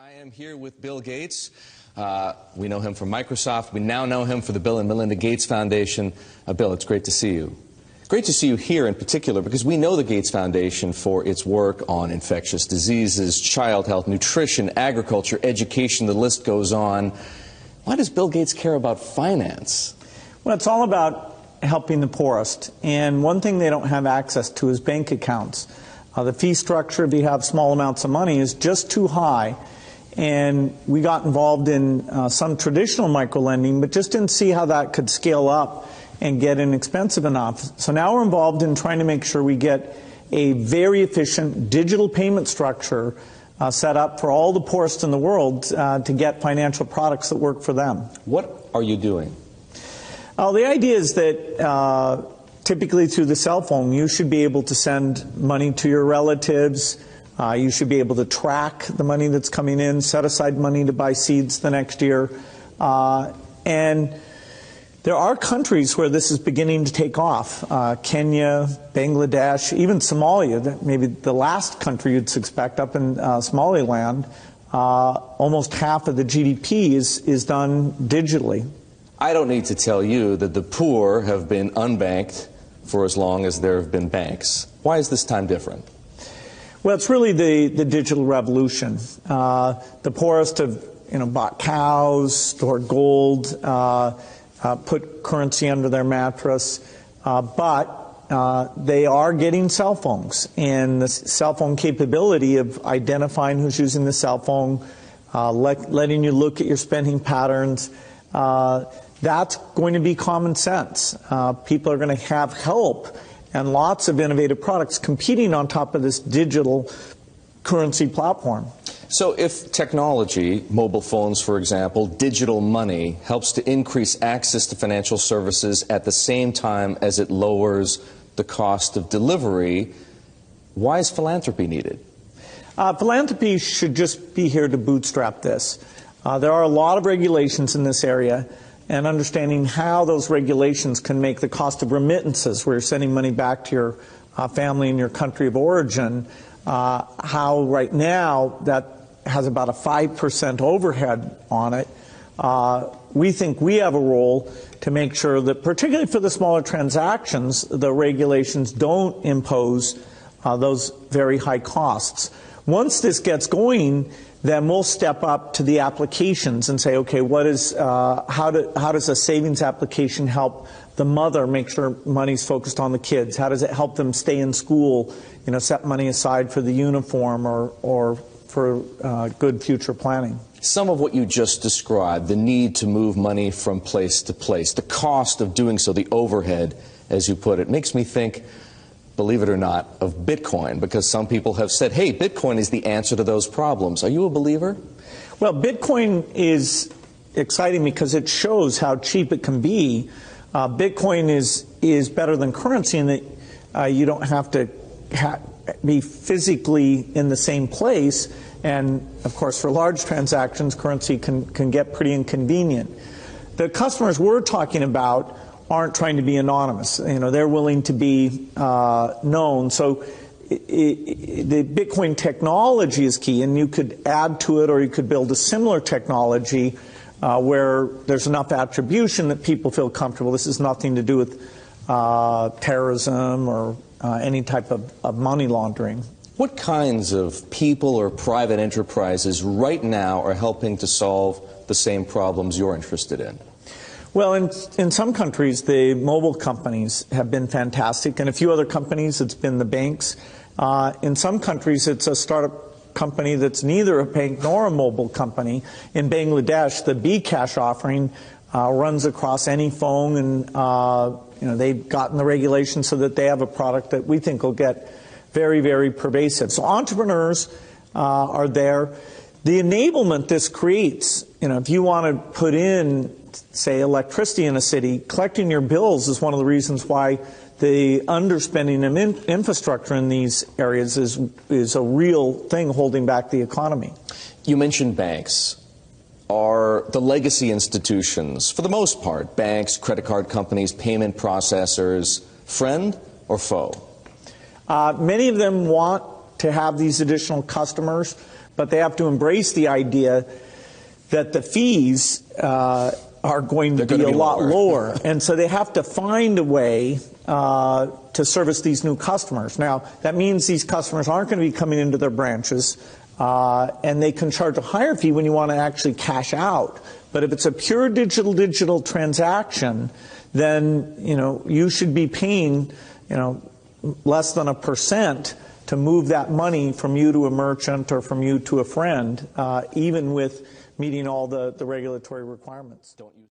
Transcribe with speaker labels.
Speaker 1: I am here with Bill Gates. We know him from Microsoft. We now know him for the Bill and Melinda Gates Foundation. Bill, it's great to see you. Great to see you here in particular because we know the Gates Foundation for its work on infectious diseases, child health, nutrition, agriculture, education, the list goes on. Why does Bill Gates care about finance?
Speaker 2: Well, it's all about helping the poorest. And one thing they don't have access to is bank accounts. The fee structure, if you have small amounts of money, is just too high. And we got involved in some traditional microlending, but just didn't see how that could scale up and get inexpensive enough. So now we're involved in trying to make sure we get a very efficient digital payment structure set up for all the poorest in the world to get financial products that work for them.
Speaker 1: What are you doing?
Speaker 2: The idea is that typically through the cell phone, you should be able to send money to your relatives. You should be able to track the money that's coming in, set aside money to buy seeds the next year. And there are countries where this is beginning to take off. Kenya, Bangladesh, even Somalia, maybe the last country you'd suspect up in Somaliland. Almost half of the GDP is done digitally.
Speaker 1: I don't need to tell you that the poor have been unbanked for as long as there have been banks. Why is this time different?
Speaker 2: Well, it's really the digital revolution. The poorest have bought cows, stored gold, put currency under their mattress, but they are getting cell phones. And the cell phone capability of identifying who's using the cell phone, letting you look at your spending patterns, that's going to be common sense. People are going to have help and lots of innovative products competing on top of this digital currency platform.
Speaker 1: So if technology, mobile phones for example, digital money, helps to increase access to financial services at the same time as it lowers the cost of delivery, why is philanthropy needed?
Speaker 2: Philanthropy should just be here to bootstrap this. There are a lot of regulations in this area, and understanding how those regulations can make the cost of remittances, where you're sending money back to your family in your country of origin, how right now that has about a 5% overhead on it. We think we have a role to make sure that, particularly for the smaller transactions, the regulations don't impose those very high costs. Once this gets going, then we'll step up to the applications and say, okay, how does a savings application help the mother make sure money's focused on the kids? How does it help them stay in school, set money aside for the uniform or for good future planning?
Speaker 1: Some of what you just described, the need to move money from place to place, the cost of doing so, the overhead, as you put it, makes me think, believe it or not, of Bitcoin, because some people have said, hey, Bitcoin is the answer to those problems. Are you a believer?
Speaker 2: Well, Bitcoin is exciting because it shows how cheap it can be. Bitcoin is better than currency in that you don't have to be physically in the same place. And, of course, for large transactions, currency can get pretty inconvenient. The customers we're talking about aren't trying to be anonymous. They're willing to be known. So the Bitcoin technology is key, and you could add to it, or you could build a similar technology where there's enough attribution that people feel comfortable. This has nothing to do with terrorism or any type of money laundering.
Speaker 1: What kinds of people or private enterprises right now are helping to solve the same problems you're interested in?
Speaker 2: Well, in some countries, the mobile companies have been fantastic. In a few other companies, it's been the banks. In some countries, it's a startup company that's neither a bank nor a mobile company. In Bangladesh, the bKash offering runs across any phone, and they've gotten the regulations so that they have a product that we think will get very, very pervasive. So entrepreneurs are there. The enablement this creates, if you want to put in, say, electricity in a city, collecting your bills is one of the reasons why the underspending of infrastructure in these areas is a real thing holding back the economy.
Speaker 1: You mentioned banks. Are the legacy institutions, for the most part, banks, credit card companies, payment processors, friend or foe?
Speaker 2: Many of them want to have these additional customers, but they have to embrace the idea that the fees are going to be a lot lower. And so they have to find a way to service these new customers. Now, that means these customers aren't going to be coming into their branches, and they can charge a higher fee when you want to actually cash out. But if it's a pure digital transaction, then you should be paying less than 1% to move that money from you to a merchant or from you to a friend, even with meeting all the regulatory requirements.